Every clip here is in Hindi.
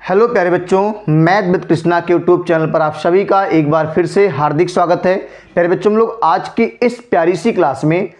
हेलो प्यारे बच्चों, मैथ विद कृष्णा के यूट्यूब चैनल पर आप सभी का एक बार फिर से हार्दिक स्वागत है। प्यारे बच्चों, हम लोग आज की इस प्यारी सी क्लास में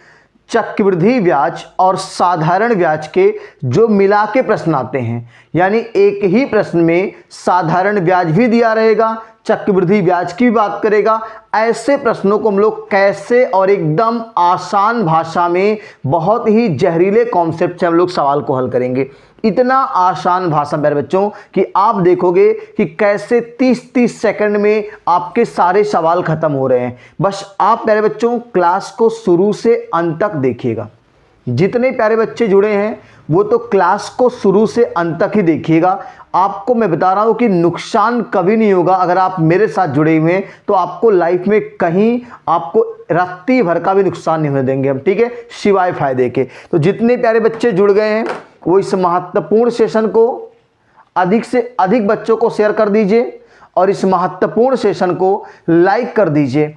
चक्रवृद्धि ब्याज और साधारण ब्याज के जो मिला के प्रश्न आते हैं, यानी एक ही प्रश्न में साधारण ब्याज भी दिया रहेगा, चक्रवृद्धि ब्याज की भी बात करेगा। ऐसे प्रश्नों को हम लोग कैसे और एकदम आसान भाषा में बहुत ही जहरीले कॉन्सेप्ट से हम लोग सवाल को हल करेंगे। इतना आसान भाषा मेरे बच्चों कि आप देखोगे कि कैसे 30-30 सेकंड में आपके सारे सवाल खत्म हो रहे हैं। बस आप प्यारे बच्चों क्लास को शुरू से अंत तक देखिएगा। जितने प्यारे बच्चे जुड़े हैं वो तो क्लास को शुरू से अंत तक ही देखिएगा। आपको मैं बता रहा हूं कि नुकसान कभी नहीं होगा अगर आप मेरे साथ जुड़े हुए हैं, तो आपको लाइफ में कहीं आपको रत्ती भर का भी नुकसान नहीं होने देंगे हम, ठीक है, सिवाय फायदे के। तो जितने प्यारे बच्चे जुड़ गए हैं वो इस महत्वपूर्ण सेशन को अधिक से अधिक बच्चों को शेयर कर दीजिए और इस महत्वपूर्ण सेशन को लाइक कर दीजिए।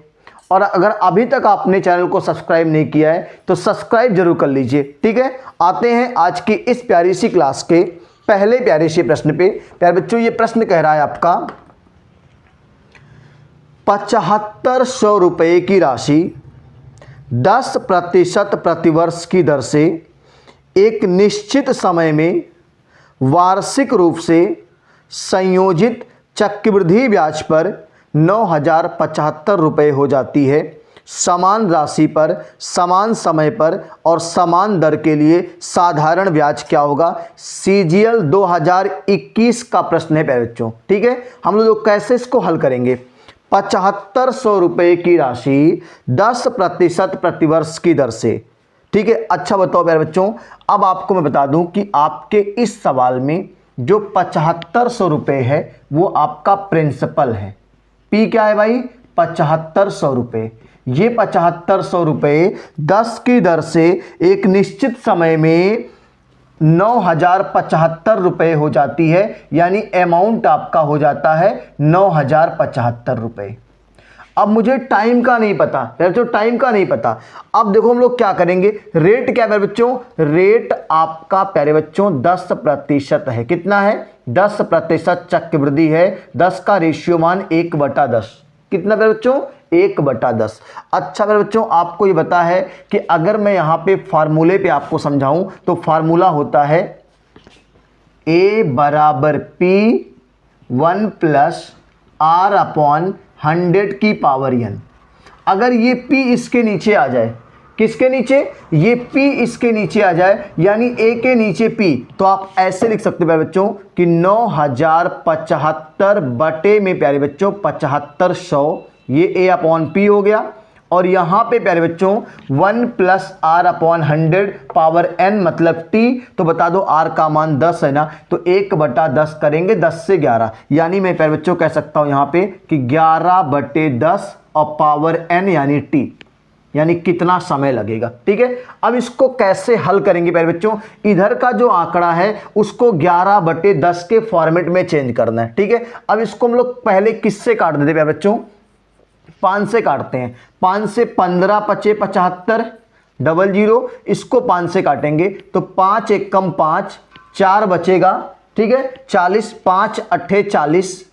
और अगर अभी तक आपने चैनल को सब्सक्राइब नहीं किया है तो सब्सक्राइब जरूर कर लीजिए, ठीक है। आते हैं आज की इस प्यारी सी क्लास के पहले प्यारे से प्रश्न पे। प्यारे बच्चों, ये प्रश्न कह रहा है आपका 7500 रुपये की राशि 10% प्रतिवर्ष की दर से एक निश्चित समय में वार्षिक रूप से संयोजित चक्रवृद्धि ब्याज पर 9075 रुपये हो जाती है। समान राशि पर समान समय पर और समान दर के लिए साधारण ब्याज क्या होगा। CGL 2021 का प्रश्न है प्यारे बच्चों, ठीक है। हम लोग कैसे इसको हल करेंगे। 7500 रुपये की राशि 10% प्रतिवर्ष की दर से, ठीक है। अच्छा बताओ प्यारे बच्चों, अब आपको मैं बता दूं कि आपके इस सवाल में जो 7500 रुपये है वो आपका प्रिंसिपल है। पी क्या है भाई? 7500 रुपये। ये 7500 रुपये 10 की दर से एक निश्चित समय में 9075 रुपये हो जाती है, यानी अमाउंट आपका हो जाता है 9075 रुपये। अब मुझे टाइम का नहीं पता बच्चों, टाइम का नहीं पता। अब देखो हम लोग क्या करेंगे, रेट क्या है बच्चों? रेट आपका प्यारे बच्चों 10% है। कितना है? 10% चक्रवृद्धि है। 10 का रेशियो मान 1/10। कितना प्यारे बच्चों? 1/10। अच्छा प्यारे बच्चों, आपको ये बता है कि अगर मैं यहाँ पे फार्मूले पे आपको समझाऊं तो फार्मूला होता है A = P1 + R/100 की पावर n। अगर ये P इसके नीचे आ जाए, किसके नीचे? ये P इसके नीचे आ जाए, यानी A के नीचे P, तो आप ऐसे लिख सकते हैं बच्चों कि 9075 बटे में प्यारे बच्चों 7500, ये A/P हो गया। और यहाँ पे प्यारे बच्चों 1 + R/100 पावर n मतलब t, तो बता दो r का मान 10 है ना, तो 1/10 करेंगे 10 से 11, यानी मैं प्यारे बच्चों कह सकता हूँ यहाँ पे कि 11/10 और पावर n यानी t, यानी कितना समय लगेगा, ठीक है। अब इसको कैसे हल करेंगे प्यारे बच्चों? इधर का जो आंकड़ा है उसको 11/10 के फॉर्मेट में चेंज करना है, ठीक है। अब इसको हम लोग पहले किससे काट देते प्यारे बच्चों? 5 से काटते हैं। 5 से 15 × 5 = 75, 00, इसको 5 से काटेंगे तो 5 × 1 = 5, 4 बचेगा, ठीक है, 40, 5 × 8 = 40।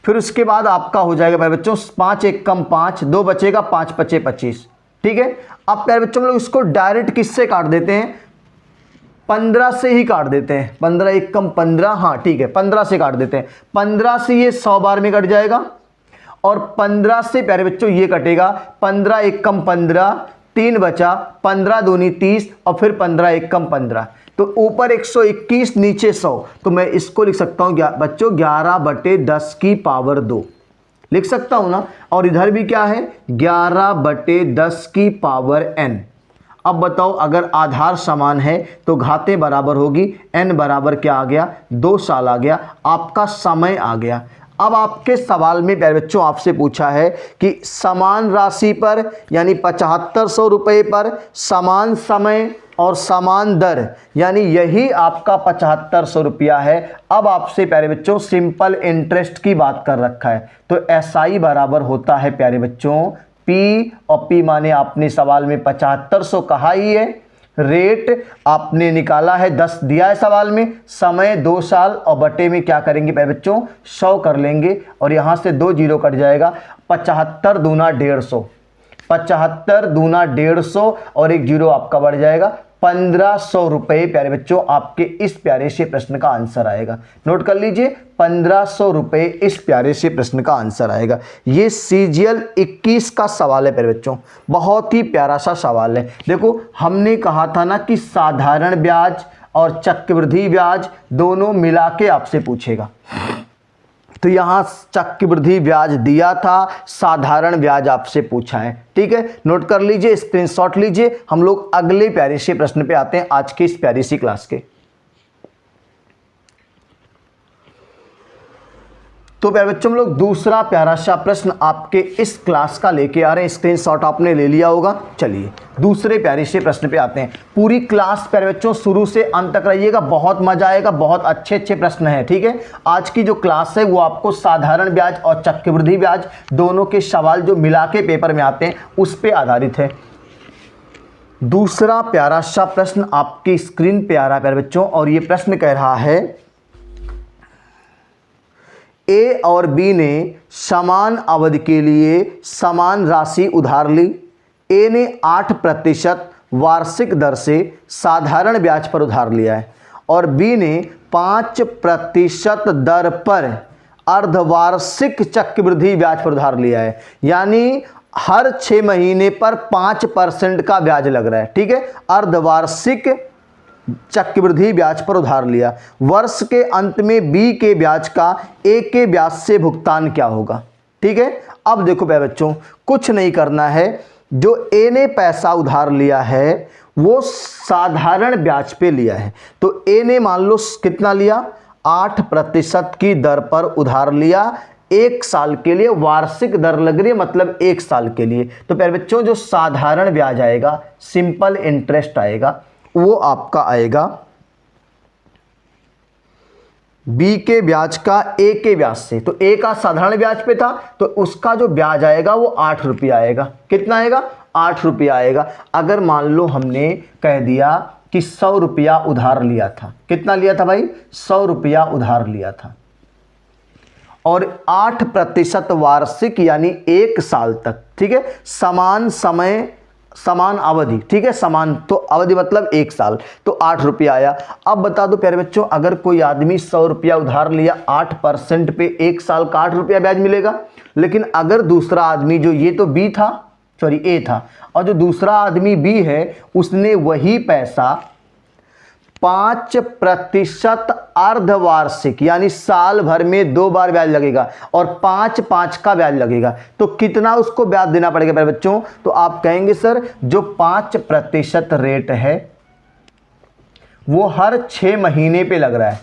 फिर उसके बाद आपका हो जाएगा प्यारे बच्चों 5 × 1 = 5, 2 बचेगा, 5 × 5 = 25, ठीक है। अब प्यारे बच्चों हम लोग इसको डायरेक्ट किससे काट देते हैं? 15 से ही काट देते हैं। 15 × 1 = 15, हाँ ठीक है, 15 से काट देते हैं। 15 से ये 100 बार में कट जाएगा और 15 से प्यारे बच्चों ये कटेगा। 15 × 1 = 15, 3 बचा, 15 × 2 = 30 और फिर 15 × 1 = 15, तो ऊपर 121 नीचे 100, तो मैं इसको लिख सकता हूँ बच्चों 11/10 की पावर 2 लिख सकता हूँ ना। और इधर भी क्या है? 11/10 की पावर n। अब बताओ, अगर आधार समान है तो घातें बराबर होगी। n बराबर क्या आ गया? 2 साल आ गया। आपका समय आ गया। अब आपके सवाल में प्यारे बच्चों आपसे पूछा है कि समान राशि पर यानी 7500 रुपये पर समान समय और समान दर, यानी यही आपका 7500 रुपया है। अब आपसे प्यारे बच्चों सिंपल इंटरेस्ट की बात कर रखा है, तो SI बराबर होता है प्यारे बच्चों P, और P माने आपने सवाल में 7500 कहा ही है, रेट आपने निकाला है 10 दिया है सवाल में, समय 2 साल और बटे में क्या करेंगे प्यारे बच्चों 100 कर लेंगे और यहाँ से 2 जीरो कट जाएगा। 75 दूना 150, 75 दूना 150 और 1 जीरो आपका बढ़ जाएगा। 1500 रुपये प्यारे बच्चों आपके इस प्यारे से प्रश्न का आंसर आएगा। नोट कर लीजिए 1500 रुपये इस प्यारे से प्रश्न का आंसर आएगा। ये सीजीएल 21 का सवाल है प्यारे बच्चों, बहुत ही प्यारा सा सवाल है। देखो हमने कहा था ना कि साधारण ब्याज और चक्रवृद्धि ब्याज दोनों मिला के आपसे पूछेगा, तो यहाँ चक्रवृद्धि ब्याज दिया था, साधारण ब्याज आपसे पूछा है। ठीक है, नोट कर लीजिए, स्क्रीनशॉट लीजिए। हम लोग अगले प्यारे से प्रश्न पे आते हैं आज की इस प्यारी सी क्लास के। तो प्यारे बच्चों हम लोग दूसरा प्यारा सा प्रश्न आपके इस क्लास का लेके आ रहे हैं। स्क्रीनशॉट आपने ले लिया होगा। चलिए दूसरे प्यारे से प्रश्न पे आते हैं। पूरी क्लास प्यारे बच्चों शुरू से अंत तक रहिएगा, बहुत मजा आएगा, बहुत अच्छे अच्छे प्रश्न हैं। ठीक है, आज की जो क्लास है वो आपको साधारण ब्याज और चक्रवृद्धि ब्याज दोनों के सवाल जो मिला के पेपर में आते हैं उस पर आधारित है। दूसरा प्यारा सा प्रश्न आपकी स्क्रीन पे आ रहा है प्यारे बच्चों, और ये प्रश्न कह रहा है ए और बी ने समान अवधि के लिए समान राशि उधार ली। ए ने 8% वार्षिक दर से साधारण ब्याज पर उधार लिया है और बी ने 5% दर पर अर्धवार्षिक चक्रवृद्धि ब्याज पर उधार लिया है। यानी हर 6 महीने पर 5% का ब्याज लग रहा है। ठीक है, अर्धवार्षिक चक्रवृद्धि ब्याज पर उधार लिया। वर्ष के अंत में बी के ब्याज का ए के ब्याज से भुगतान क्या होगा। ठीक है, अब देखो प्यारे बच्चों कुछ नहीं करना है, जो ए ने पैसा उधार लिया है वो साधारण ब्याज पे लिया है। तो ए ने मान लो कितना लिया, 8% की दर पर उधार लिया, 1 साल के लिए। वार्षिक दर लग रही है मतलब 1 साल के लिए। तो प्यारे बच्चों जो साधारण ब्याज आएगा, सिंपल इंटरेस्ट आएगा, वो आपका आएगा बी के ब्याज का ए के ब्याज से। तो ए का साधारण ब्याज पे था तो उसका जो ब्याज आएगा वो 8 रुपया आएगा। कितना आएगा, 8 रुपया आएगा। अगर मान लो हमने कह दिया कि 100 रुपया उधार लिया था, कितना लिया था भाई, 100 रुपया उधार लिया था और 8% वार्षिक यानी 1 साल तक। ठीक है, समान समय समान अवधि। ठीक है, समान तो अवधि मतलब 1 साल, तो 8 रुपया आया। अब बता दो प्यारे बच्चों, अगर कोई आदमी 100 रुपया उधार लिया, 8% पे 1 साल का 8 रुपया ब्याज मिलेगा। लेकिन अगर दूसरा आदमी, जो ये तो बी था, सॉरी ए था, और जो दूसरा आदमी बी है उसने वही पैसा 5% अर्धवार्षिक यानी साल भर में 2 बार ब्याज लगेगा और 5 का ब्याज लगेगा, तो कितना उसको ब्याज देना पड़ेगा मेरे बच्चों। तो आप कहेंगे सर जो 5% रेट है वो हर 6 महीने पे लग रहा है।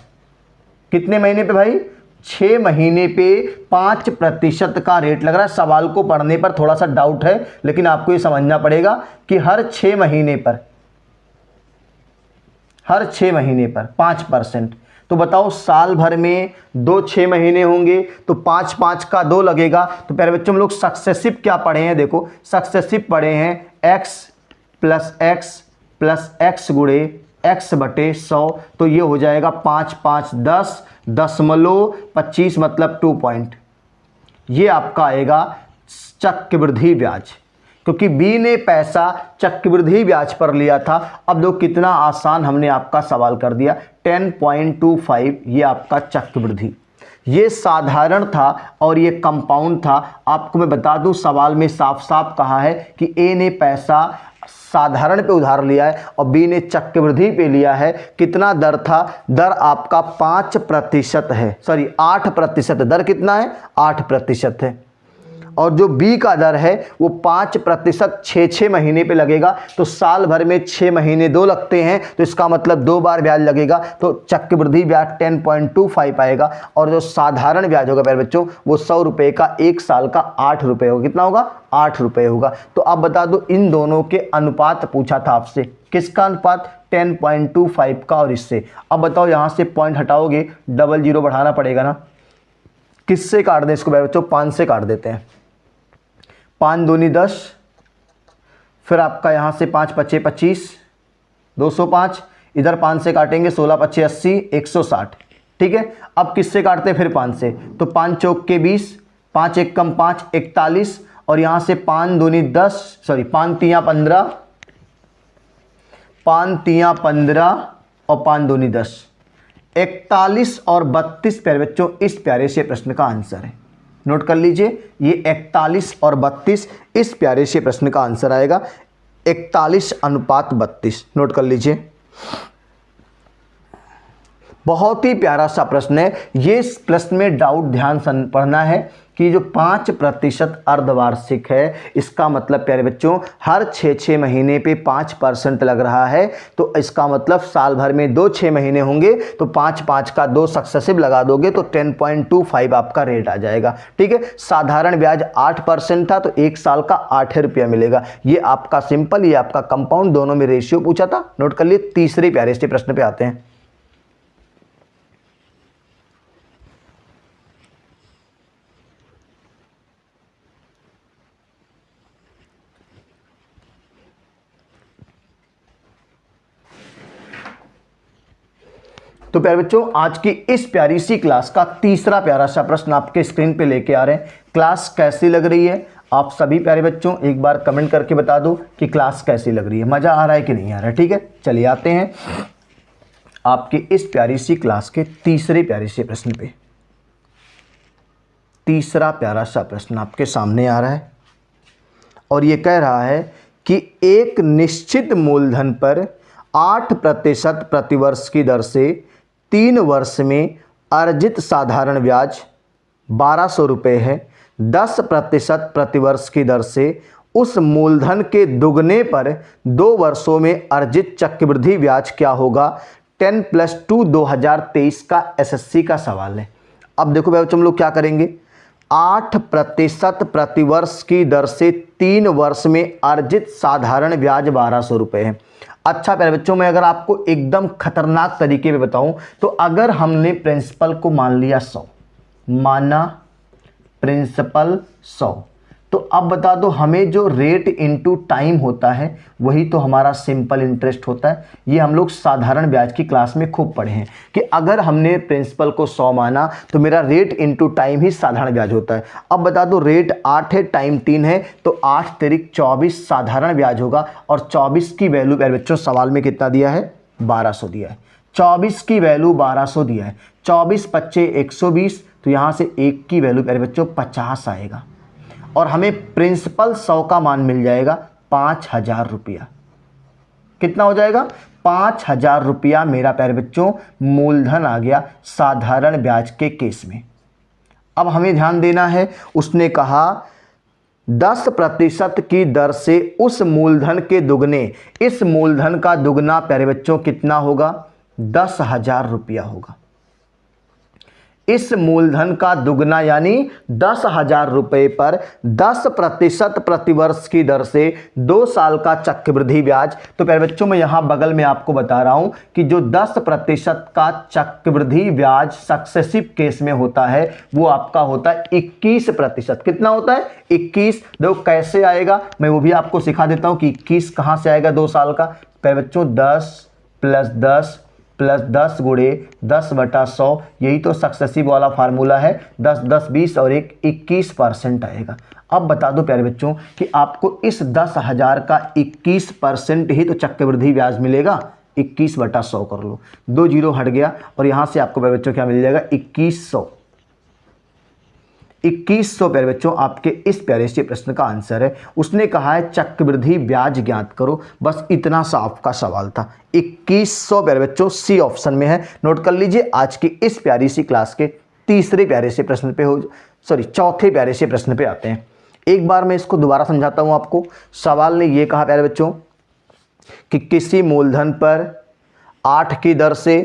कितने महीने पे भाई, 6 महीने पे 5% का रेट लग रहा है। सवाल को पढ़ने पर थोड़ा सा डाउट है, लेकिन आपको ये समझना पड़ेगा कि हर 6 महीने पर, हर 6 महीने पर 5%। तो बताओ साल भर में 2 6 महीने होंगे तो 5 का 2 लगेगा। तो प्यारे बच्चों हम लोग सक्सेसिव क्या पढ़े हैं, देखो सक्सेसिव पढ़े हैं x प्लस x गुणे x बटे 100। तो ये हो जाएगा 5 5 10 10.25 मतलब 2 पॉइंट। ये आपका आएगा चक्रवृद्धि ब्याज, क्योंकि बी ने पैसा चक्रवृद्धि ब्याज पर लिया था। अब देखो कितना आसान हमने आपका सवाल कर दिया, 10.25 ये आपका चक्रवृद्धि। ये साधारण था और ये कंपाउंड था। आपको मैं बता दूं सवाल में साफ साफ कहा है कि ए ने पैसा साधारण पे उधार लिया है और बी ने चक्रवृद्धि पे लिया है। कितना दर था, दर आपका 5% है, सॉरी 8%। दर कितना है, 8% है। और जो बी का दर है वो 5% 6 महीने पे लगेगा। तो साल भर में 6 महीने 2 लगते हैं, तो इसका मतलब 2 बार ब्याज लगेगा। तो चक्रवृद्धि ब्याज 10.25 आएगा और जो साधारण ब्याज होगा प्यारे बच्चों वो 100 रुपये का 1 साल का 8 रुपये होगा। कितना होगा, 8 रुपये होगा। तो अब बता दो इन दोनों के अनुपात पूछा था आपसे, किसका अनुपात, 10.25 का और इससे। अब बताओ यहाँ से पॉइंट हटाओगे, 00 बढ़ाना पड़ेगा ना। किससे काट दें इसको प्यारे बच्चों, 5 से काट देते हैं। 5 दूनी 10, फिर आपका यहाँ से 5 पचे 25, 205, इधर 5 से काटेंगे 16 पच्चे 80, 160। ठीक है, अब किससे काटते हैं फिर 5 से, तो 5 चौक के 20, 5 एक कम 5 41, और यहाँ से 5 दूनी 10, सॉरी 5 तियाँ 15, 5 तियाँ 15 और 5 दूनी 10, 41 और 32 प्यारे बच्चों इस प्यारे से प्रश्न का आंसर है। नोट कर लीजिए, ये 41 और 32 इस प्यारे से प्रश्न का आंसर आएगा, 41:32। नोट कर लीजिए, बहुत ही प्यारा सा प्रश्न है ये। इस प्रश्न में डाउट ध्यान से पढ़ना है कि जो 5% अर्धवार्षिक है, इसका मतलब प्यारे बच्चों हर 6 महीने पे 5% लग रहा है, तो इसका मतलब साल भर में 6 महीने होंगे, तो 5 का 2 सक्सेसिव लगा दोगे तो 10.25 आपका रेट आ जाएगा। ठीक है, साधारण ब्याज 8% था, तो 1 साल का 8 रुपया मिलेगा। ये आपका सिंपल, ये आपका कंपाउंड, दोनों में रेशियो पूछा था। नोट कर लिए, तीसरे प्यारे से प्रश्न पे आते हैं। तो प्यारे बच्चों आज की इस प्यारी सी क्लास का तीसरा प्यारा सा प्रश्न आपके स्क्रीन पे लेके आ रहे हैं। क्लास कैसी लग रही है आप सभी प्यारे बच्चों एक बार कमेंट करके बता दो कि क्लास कैसी लग रही है, मज़ा आ रहा है कि नहीं आ रहा है। ठीक है, चलिए आते हैं आपकी इस प्यारी सी क्लास के तीसरे प्यारे से प्रश्न पे। तीसरा प्यारा सा प्रश्न आपके सामने आ रहा है और ये कह रहा है कि एक निश्चित मूलधन पर 8% प्रतिवर्ष की दर से 3 वर्ष में अर्जित साधारण ब्याज 1200 रुपये है। 10% प्रतिवर्ष की दर से उस मूलधन के दुगने पर 2 वर्षों में अर्जित चक्रवृद्धि ब्याज क्या होगा। 10+2 2023 का एसएससी का सवाल है। अब देखो बच्चों हम लोग क्या करेंगे, 8% प्रतिवर्ष की दर से 3 वर्ष में अर्जित साधारण ब्याज 1200 रुपये है। अच्छा प्यारे बच्चों मैं अगर आपको एकदम खतरनाक तरीके में बताऊं तो अगर हमने प्रिंसिपल को मान लिया 100, माना प्रिंसिपल 100, तो अब बता दो हमें जो रेट इनटू टाइम होता है वही तो हमारा सिंपल इंटरेस्ट होता है। ये हम लोग साधारण ब्याज की क्लास में खूब पढ़े हैं कि अगर हमने प्रिंसिपल को 100 माना तो मेरा रेट इनटू टाइम ही साधारण ब्याज होता है। अब बता दो रेट 8 है, टाइम 3 है, तो 8 तिरिक 24 साधारण ब्याज होगा और 24 की वैल्यू प्यारे बच्चों सवाल में कितना दिया है, 1200 दिया है। 24 की वैल्यू 1200 दिया है, 24 पच्चे 120, तो यहाँ से 1 की वैल्यू प्यारे बच्चों 50 आएगा और हमें प्रिंसिपल 100 का मान मिल जाएगा 5000 रुपया। कितना हो जाएगा, 5000 रुपया मेरा प्यारे बच्चों मूलधन आ गया साधारण ब्याज के केस में। अब हमें ध्यान देना है, उसने कहा 10% की दर से उस मूलधन के दुगने, इस मूलधन का दुगना प्यारे बच्चों कितना होगा, 10,000 रुपया होगा। इस मूलधन का दुगना यानी 10,000 रुपये पर 10% प्रतिवर्ष की दर से 2 साल का चक्रवृद्धि ब्याज। तो प्यारे बच्चों मैं यहाँ बगल में आपको बता रहा हूँ कि जो 10% का चक्रवृद्धि ब्याज सक्सेसिव केस में होता है वो आपका होता है 21%। कितना होता है, 21। देखो कैसे आएगा मैं वो भी आपको सिखा देता हूँ कि 21 कहाँ से आएगा 2 साल का। प्यारे बच्चों 10 + 10 + 10 गुणे 10/100, यही तो सक्सेसिव वाला फार्मूला है। 10 10 20 और 1 21% आएगा। अब बता दो प्यारे बच्चों कि आपको इस 10,000 का 21% ही तो चक्रवृद्धि ब्याज मिलेगा। 21/100 कर लो, 2 जीरो हट गया और यहाँ से आपको प्यारे बच्चों क्या मिल जाएगा, 2100। 2100 प्यारे बच्चों आपके इस प्यारे से प्रश्न का आंसर है। उसने कहा है चक्रवृद्धि ब्याज ज्ञात करो, बस इतना सा आपका सवाल था। 2100 प्यारे बच्चों सी ऑप्शन में है। नोट कर लीजिए आज की इस प्यारी सी क्लास के तीसरे प्यारे से प्रश्न पे चौथे प्यारे से प्रश्न पे आते हैं। एक बार मैं इसको दोबारा समझाता हूँ आपको। सवाल ने ये कहा प्यारे बच्चों कि किसी मूलधन पर 8 की दर से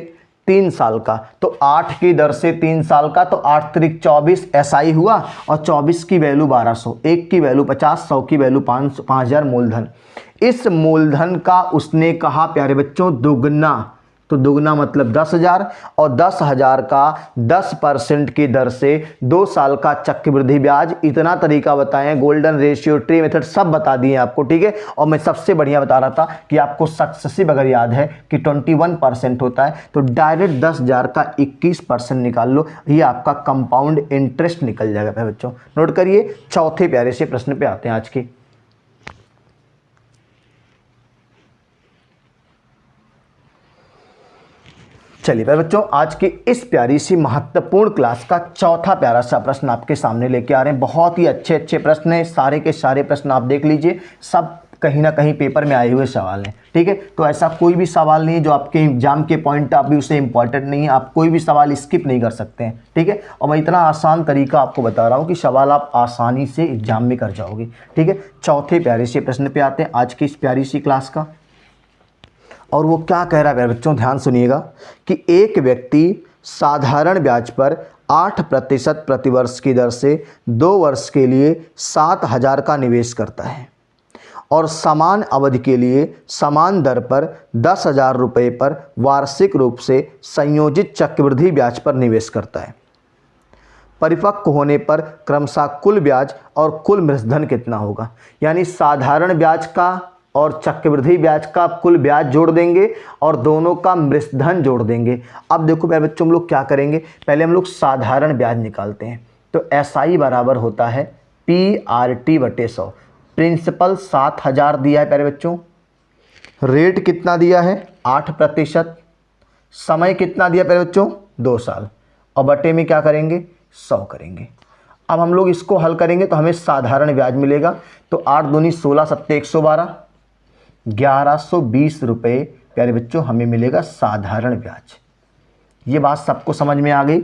3 साल का, तो 8 की दर से 3 साल का, तो 8 तिरिक 24 SI हुआ और 24 की वैल्यू 1200, 1 की वैल्यू 50, 100 की वैल्यू 5000 मूलधन। इस मूलधन का उसने कहा प्यारे बच्चों दुगना, तो दुगना मतलब 10,000 और 10,000 का 10% की दर से 2 साल का चक्रवृद्धि ब्याज। इतना तरीका बताएं, गोल्डन रेशियो, ट्री मेथड सब बता दिए आपको, ठीक है। और मैं सबसे बढ़िया बता रहा था कि आपको सक्सेसिव अगर याद है कि 21% होता है तो डायरेक्ट 10,000 का 21% निकाल लो, ये आपका कंपाउंड इंटरेस्ट निकल जाएगा बच्चों। नोट करिए, चौथे प्यारे से प्रश्न पे आते हैं आज के। चलिए प्यारे बच्चों, आज की इस प्यारी सी महत्वपूर्ण क्लास का चौथा प्यारा सा प्रश्न आपके सामने लेके आ रहे हैं। बहुत ही अच्छे अच्छे प्रश्न हैं, सारे के सारे प्रश्न आप देख लीजिए, सब कहीं ना कहीं पेपर में आए हुए सवाल हैं, ठीक है। तो ऐसा कोई भी सवाल नहीं है जो आपके एग्जाम के पॉइंट ऑफ व्यू से इंपॉर्टेंट नहीं है, आप कोई भी सवाल स्किप नहीं कर सकते हैं, ठीक है। और मैं इतना आसान तरीका आपको बता रहा हूँ कि सवाल आप आसानी से एग्जाम में कर जाओगे, ठीक है। चौथे प्यारे से प्रश्न पे आते हैं आज की इस प्यारी सी क्लास का। और वो क्या कह रहा है बच्चों, ध्यान सुनिएगा कि एक व्यक्ति साधारण ब्याज पर 8% प्रतिवर्ष की दर से 2 वर्ष के लिए 7,000 का निवेश करता है और समान अवधि के लिए समान दर पर 10,000 रुपये पर वार्षिक रूप से संयोजित चक्रवृद्धि ब्याज पर निवेश करता है। परिपक्व होने पर क्रमशः कुल ब्याज और कुल मृतधन कितना होगा। यानी साधारण ब्याज का और चक्रवृद्धि ब्याज का कुल ब्याज जोड़ देंगे और दोनों का मृतधन जोड़ देंगे। अब देखो मेरे बच्चों, हम लोग क्या करेंगे, पहले हम लोग साधारण ब्याज निकालते हैं। तो SI बराबर होता है PRT/100। प्रिंसिपल 7,000 दिया है प्यारे बच्चों, रेट कितना दिया है 8%, समय कितना दिया प्यारे बच्चों 2 साल, और बटे में क्या करेंगे 100 करेंगे। अब हम लोग इसको हल करेंगे तो हमें साधारण ब्याज मिलेगा। तो 8 दूनी 16, 7 112, 1120 रुपये प्यारे बच्चों हमें मिलेगा साधारण ब्याज। ये बात सबको समझ में आ गई।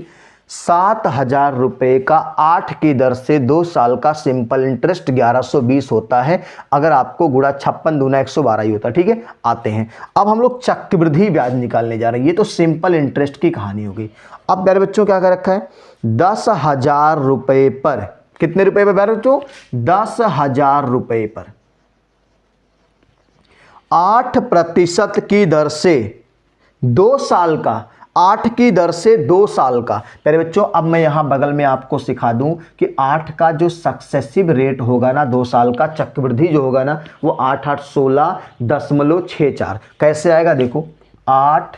7,000 रुपये का 8 की दर से 2 साल का सिंपल इंटरेस्ट 1120 होता है। अगर आपको गुणा 56 दूना 112 ही होता, ठीक है। आते हैं अब हम लोग चक्रवृद्धि ब्याज निकालने जा रहे हैं। ये तो सिंपल इंटरेस्ट की कहानी हो गई। अब प्यारे बच्चों क्या कर रखा है, 10,000 रुपये पर, कितने रुपए पर प्यारे बच्चों 10,000 रुपये पर 8% की दर से 2 साल का, 8 की दर से 2 साल का। प्यारे बच्चों अब मैं यहां बगल में आपको सिखा दूं कि 8 का जो सक्सेसिव रेट होगा ना, 2 साल का चक्रवृद्धि जो होगा ना, वो 8 8 16.64 कैसे आएगा। देखो 8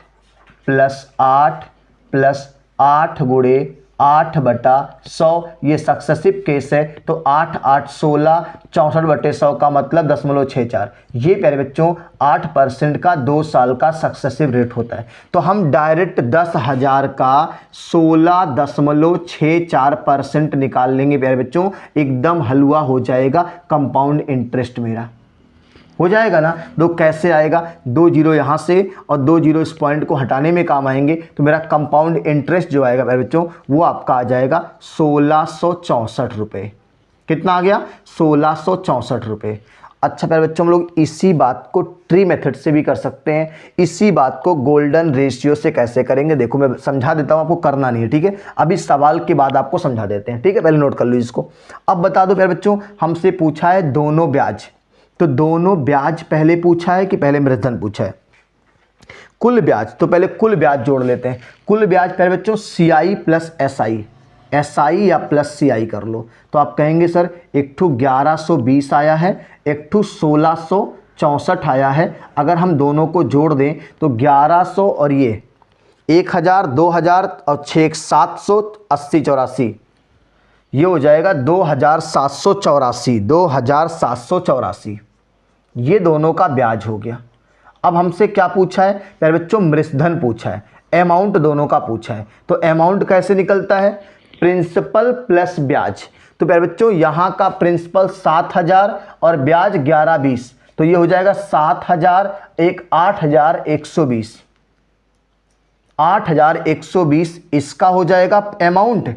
+ 8 + 8 गुणे 8/100, ये सक्सेसिव केस है। तो 8 8 16 64/100 का मतलब 0.64। ये प्यारे बच्चों 8% का 2 साल का सक्सेसिव रेट होता है। तो हम डायरेक्ट 10,000 का 16.64% निकाल लेंगे प्यारे बच्चों, एकदम हलवा हो जाएगा कंपाउंड इंटरेस्ट मेरा हो जाएगा ना। तो कैसे आएगा, 2 जीरो यहाँ से और 2 जीरो इस पॉइंट को हटाने में काम आएंगे। तो मेरा कंपाउंड इंटरेस्ट जो आएगा मेरे बच्चों वो आपका आ जाएगा 1664 रुपये। कितना आ गया 1664 रुपये। अच्छा प्यारे बच्चों, हम लोग इसी बात को ट्री मेथड से भी कर सकते हैं, इसी बात को गोल्डन रेशियो से कैसे करेंगे देखो मैं समझा देता हूँ, आपको करना नहीं है, ठीक है। अभी सवाल के बाद आपको समझा देते हैं, ठीक है। पहले नोट कर लो इसको। अब बता दो प्यारे बच्चों, हमसे पूछा है दोनों ब्याज, तो दोनों ब्याज पहले पूछा है कि पहले मृतधन पूछा है। कुल ब्याज, तो पहले कुल ब्याज जोड़ लेते हैं। कुल ब्याज पहले बच्चों CI + SI, SI या प्लस CI कर लो। तो आप कहेंगे सर एक ठू 1120 आया है, एक ठू 1664 आया है। अगर हम दोनों को जोड़ दें तो 1100 और ये 1000 2000 और 6 780 84, ये हो जाएगा 2784, 2784। ये दोनों का ब्याज हो गया। अब हमसे क्या पूछा है प्यारे बच्चों, मृतधन पूछा है, अमाउंट दोनों का पूछा है। तो अमाउंट कैसे निकलता है, प्रिंसिपल प्लस ब्याज। तो प्यारे बच्चों यहाँ का प्रिंसिपल 7,000 और ब्याज 1120, तो ये हो जाएगा 7,000 एक 8,120, 8,120 इसका हो जाएगा अमाउंट।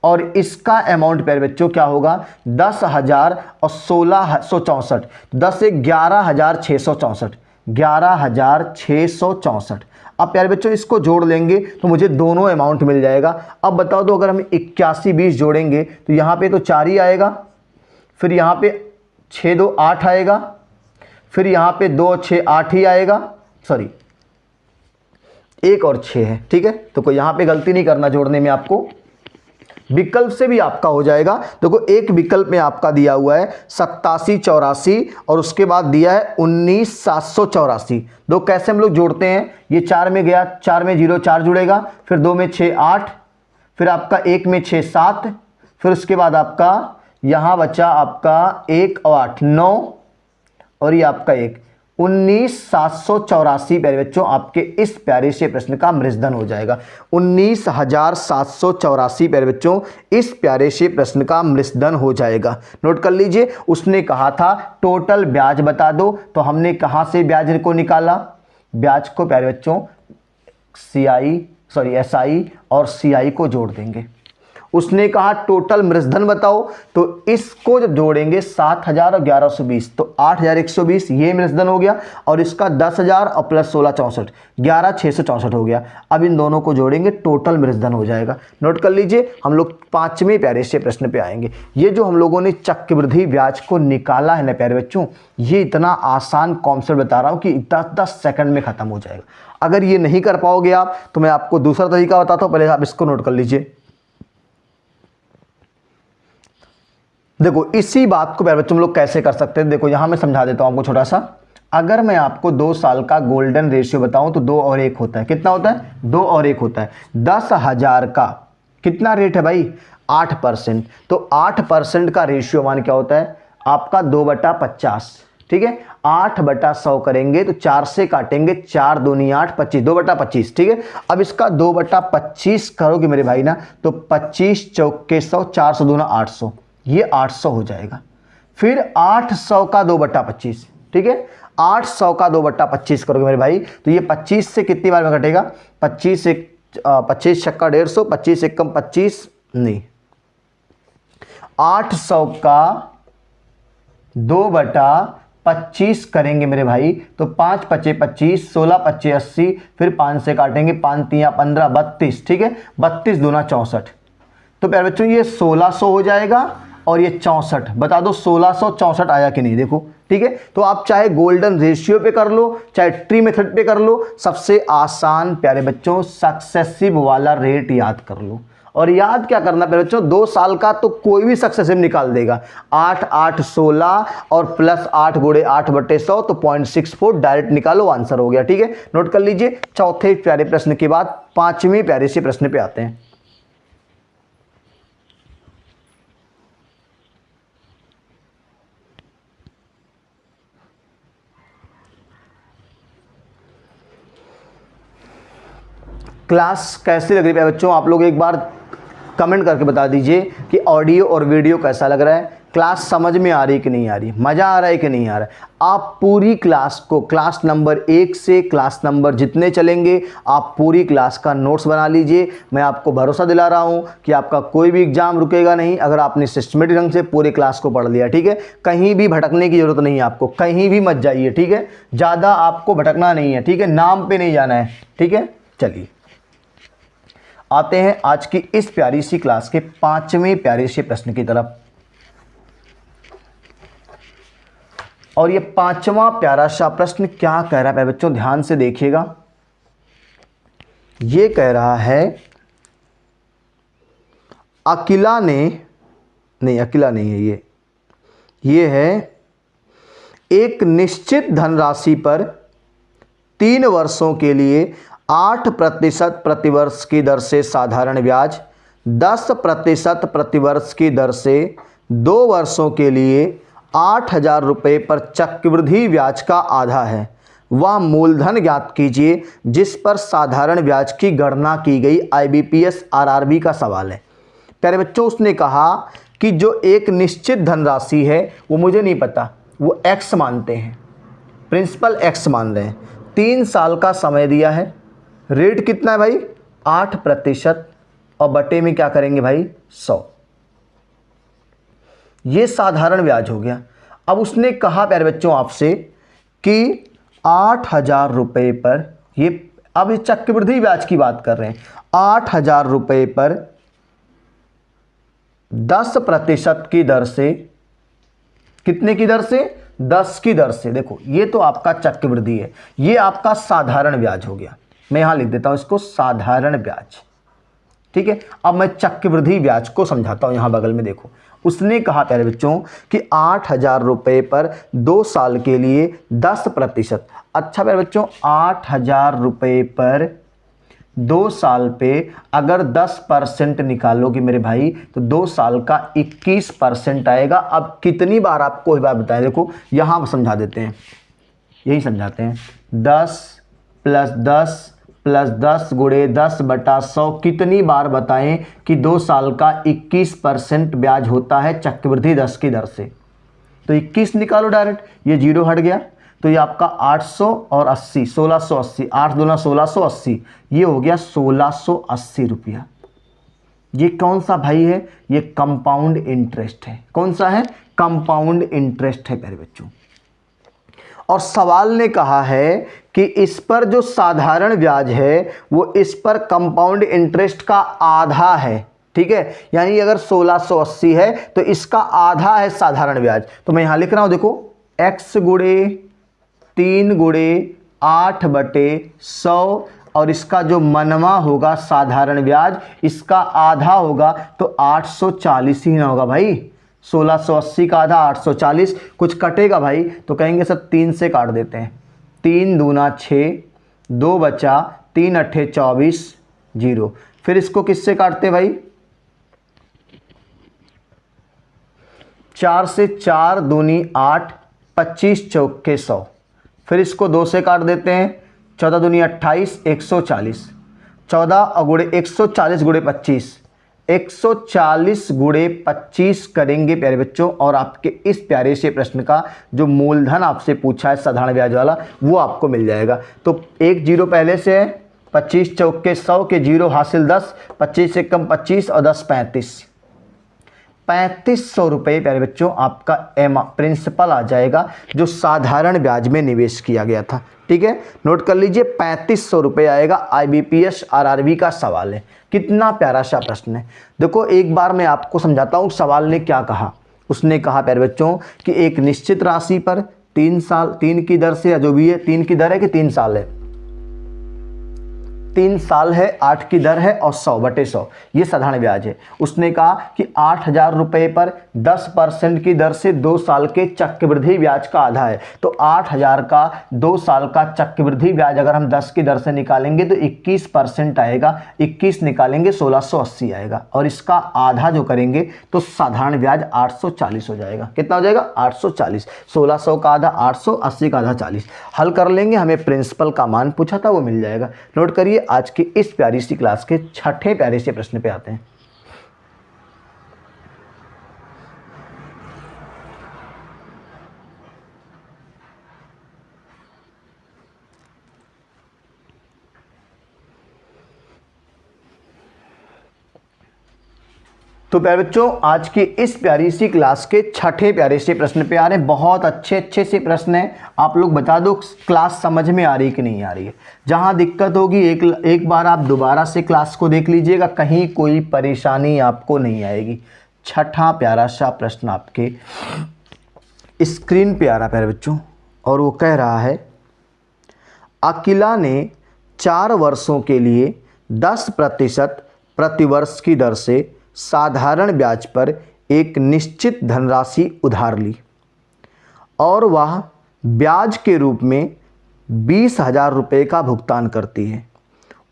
और इसका अमाउंट प्यारे बच्चों क्या होगा 10,000 और 1664, 10 से 11,664, 11,664। अब प्यारे बच्चों इसको जोड़ लेंगे तो मुझे दोनों अमाउंट मिल जाएगा। अब बताओ तो अगर हम 8120 जोड़ेंगे तो यहाँ पे तो 4 ही आएगा, फिर यहाँ पे 6 2 8 आएगा, फिर यहाँ पे 2 6 8 ही आएगा, सॉरी 1 और 6 है, ठीक है। तो कोई यहाँ पे गलती नहीं करना जोड़ने में आपको, विकल्प से भी आपका हो जाएगा। देखो एक विकल्प में आपका दिया हुआ है 8784 और उसके बाद दिया है 19784। दो कैसे हम लोग जोड़ते हैं, ये 4 में गया, 4 में 0 4 जुड़ेगा, फिर 2 में 6 8, फिर आपका 1 में 6 7, फिर उसके बाद आपका यहाँ बचा आपका 1 और 8 9 और ये आपका 1 19784 प्यारे बच्चों आपके इस प्यारे से प्रश्न का मृजधन हो जाएगा। 19784 प्यारे बच्चों इस प्यारे से प्रश्न का मृजधन हो जाएगा। नोट कर लीजिए, उसने कहा था टोटल ब्याज बता दो, तो हमने कहां से ब्याज को निकाला, ब्याज को प्यारे बच्चों SI और CI को जोड़ देंगे। उसने कहा टोटल मृजधन बताओ, तो इसको जब जोड़ेंगे 7000 और 1120 तो 8120 ये मृजधन हो गया, और इसका 10000 और प्लस 16 64 11664 हो गया। अब इन दोनों को जोड़ेंगे टोटल मृजधन हो जाएगा। नोट कर लीजिए, हम लोग 5वें प्यारे से प्रश्न पे आएंगे। ये जो हम लोगों ने चक्रवृद्धि ब्याज को निकाला है ना प्यारे बच्चों, ये इतना आसान कॉन्सेप्ट बता रहा हूँ कि 10 सेकंड में खत्म हो जाएगा। अगर ये नहीं कर पाओगे आप तो मैं आपको दूसरा तरीका बताता हूँ, पहले आप इसको नोट कर लीजिए। देखो इसी बात को प्यारे बच्चों हम लोग कैसे कर सकते हैं, देखो यहां मैं समझा देता हूं आपको छोटा सा। अगर मैं आपको 2 साल का गोल्डन रेशियो बताऊं तो 2 और 1 होता है, कितना होता है 2 और 1 होता है। 10,000 का कितना रेट है भाई 8%, तो 8% का रेशियो मान क्या होता है आपका 2/50, ठीक है। 8/100 करेंगे तो 4 से काटेंगे, 4 दूनी 8 25 2/25, ठीक है। अब इसका 2/25 करोगे मेरे भाई ना, तो 25 चौके 100 400 दूना 800, ये 800 हो जाएगा। फिर 800 का 2/25, ठीक है। 800 का 2/25 करोगे मेरे भाई, तो ये 25 से कितनी बार में घटेगा, 25 छक्का 150, 25 एकम 25 नहीं, 800 का 2/25 करेंगे मेरे भाई, तो 5 पचे 25, 16 पचे 80, फिर 5 से काटेंगे, 5 तिया 15 32, ठीक है। 32 दूना 64, तो प्यारे बच्चों ये 1600 हो जाएगा और ये 64, बता दो 1664 आया कि नहीं, देखो ठीक है। तो आप चाहे गोल्डन रेशियो पे कर लो, चाहे ट्री मेथड पे कर लो, सबसे आसान प्यारे बच्चों सक्सेसिव वाला रेट याद कर लो। और याद क्या करना प्यारे बच्चों, 2 साल का तो कोई भी सक्सेसिव निकाल देगा। 8 8 16 और प्लस 8 गुणे 8/100 तो 0.64 डायरेक्ट निकालो, आंसर हो गया, ठीक है। नोट कर लीजिए, चौथे प्यारे प्रश्न के बाद 5वें प्यारे से प्रश्न पे आते हैं। क्लास कैसी लग रही है बच्चों, आप लोग एक बार कमेंट करके बता दीजिए कि ऑडियो और वीडियो कैसा लग रहा है, क्लास समझ में आ रही कि नहीं आ रही, मज़ा आ रहा है कि नहीं आ रहा है। आप पूरी क्लास को क्लास नंबर 1 से क्लास नंबर जितने चलेंगे आप पूरी क्लास का नोट्स बना लीजिए। मैं आपको भरोसा दिला रहा हूं कि आपका कोई भी एग्जाम रुकेगा नहीं अगर आपने सिस्टमेटिक ढंग से पूरी क्लास को पढ़ लिया, ठीक है। कहीं भी भटकने की जरूरत नहीं है आपको, कहीं भी मत जाइए, ठीक है। ज़्यादा आपको भटकना नहीं है, ठीक है, नाम पे नहीं जाना है, ठीक है। चलिए आते हैं आज की इस प्यारी सी क्लास के 5वें प्यारे से प्रश्न की तरफ। और ये 5वां प्यारा सा प्रश्न क्या कह रहा है बच्चों, ध्यान से देखिएगा। ये कह रहा है अकेला ने नहीं, अकेला नहीं है, ये है एक निश्चित धनराशि पर 3 वर्षों के लिए 8% प्रतिवर्ष की दर से साधारण ब्याज, 10% प्रतिवर्ष की दर से 2 वर्षों के लिए 8000 रुपये पर चक्रवृद्धि ब्याज का आधा है। वह मूलधन ज्ञात कीजिए जिस पर साधारण ब्याज की गणना की गई। IBPS RRB का सवाल है। प्यारे बच्चों उसने कहा कि जो एक निश्चित धनराशि है वो मुझे नहीं पता, वो X मानते हैं, प्रिंसिपल X मान रहे हैं, 3 साल का समय दिया है, रेट कितना है भाई 8% और बटे में क्या करेंगे भाई 100, ये साधारण ब्याज हो गया। अब उसने कहा प्यारे बच्चों आपसे कि 8000 रुपये पर, ये अब ये चक्रवृद्धि ब्याज की बात कर रहे हैं, 8000 रुपये पर 10% की दर से, कितने की दर से 10 की दर से, देखो ये तो आपका चक्रवृद्धि है, ये आपका साधारण ब्याज हो गया, मैं यहाँ लिख देता हूँ इसको साधारण ब्याज। ठीक है, अब मैं चक्रवृद्धि ब्याज को समझाता हूँ। यहाँ बगल में देखो, उसने कहा प्यारे बच्चों कि 8,000 रुपये पर 2 साल के लिए 10%। अच्छा प्यारे बच्चों, 8,000 रुपये पर 2 साल पे अगर 10% निकालोगे मेरे भाई तो 2 साल का 21% आएगा। अब कितनी बार आपको ये बात बताएं, देखो यहाँ समझा देते हैं, यही समझाते हैं। 10 + 10 + 10 × 10/100 कितनी बार बताएं कि 2 साल का 21% ब्याज होता है चक्रवृद्धि 10 की दर से। तो 21 निकालो डायरेक्ट, ये 0 हट गया तो ये आपका 800 और 80 1680, 8 दूना 1680, ये हो गया 1680 रुपया। ये कौन सा भाई है? ये कंपाउंड इंटरेस्ट है। कौन सा है? कंपाउंड इंटरेस्ट है प्यारे बच्चों। और सवाल ने कहा है कि इस पर जो साधारण ब्याज है वो इस पर कंपाउंड इंटरेस्ट का आधा है। ठीक है, यानी अगर 1680 है तो इसका आधा है साधारण ब्याज। तो मैं यहां लिख रहा हूं, देखो x × 3 × 8/100 और इसका जो मनवा होगा साधारण ब्याज इसका आधा होगा तो 840 ही ना होगा भाई। 1680 का आधा 840, कुछ कटेगा भाई तो कहेंगे सर 3 से काट देते हैं। 3 दूना 6, 2 बचा, 3 अट्ठे 24, 0। फिर इसको किससे काटते भाई? 4 से 4 दूनी 8, 25 चौके 100। फिर इसको 2 से काट देते हैं। 14 दूनी 28, 140। 14 और 140 × 25, 140 × 25 करेंगे प्यारे बच्चों। और आपके इस प्यारे से प्रश्न का जो मूलधन आपसे पूछा है साधारण ब्याज वाला वो आपको मिल जाएगा। तो एक 0 पहले से है, 25 चौके 100 के 0 हासिल 10, 25 से कम 25 और 10 35, 3500 रुपये प्यारे बच्चों आपका प्रिंसिपल आ जाएगा जो साधारण ब्याज में निवेश किया गया था। ठीक है, नोट कर लीजिए 3500 रुपये आएगा। IBPS RRB का सवाल है। कितना प्यारा सा प्रश्न है। देखो एक बार मैं आपको समझाता हूँ सवाल ने क्या कहा। उसने कहा प्यारे बच्चों कि एक निश्चित राशि पर 3 साल 3 की दर से, जो भी है 3 की दर है कि 3 साल है, 3 साल है, 8 की दर है और 100/100 ये साधारण ब्याज है। उसने कहा कि 8,000 रुपये पर 10% की दर से 2 साल के चक्रवृद्धि ब्याज का आधा है। तो 8,000 का 2 साल का चक्रवृद्धि ब्याज अगर हम 10 की दर से निकालेंगे तो 21% आएगा। 21 निकालेंगे 1680 आएगा और इसका आधा जो करेंगे तो साधारण ब्याज 840 हो जाएगा। कितना हो जाएगा? 840। 1600 का आधा 800, 80 का आधा 40। हल कर लेंगे, हमें प्रिंसिपल का मान पूछा था वो मिल जाएगा। नोट करिए आज की इस प्यारी सी क्लास के छठे प्यारे से प्रश्न पे आते हैं। तो प्यारे बच्चों आज की इस प्यारी सी क्लास के छठे प्यारे से प्रश्न पे आ रहे हैं। बहुत अच्छे से प्रश्न हैं। आप लोग बता दो क्लास समझ में आ रही कि नहीं आ रही है। जहां दिक्कत होगी एक बार आप दोबारा से क्लास को देख लीजिएगा, कहीं कोई परेशानी आपको नहीं आएगी। छठा प्यारा सा प्रश्न आपके स्क्रीन पे आ रहा प्यारे बच्चों और वो कह रहा है, अकीला ने 4 वर्षों के लिए 10% प्रतिवर्ष की दर से साधारण ब्याज पर एक निश्चित धनराशि उधार ली और वह ब्याज के रूप में 20,000 रुपये का भुगतान करती है।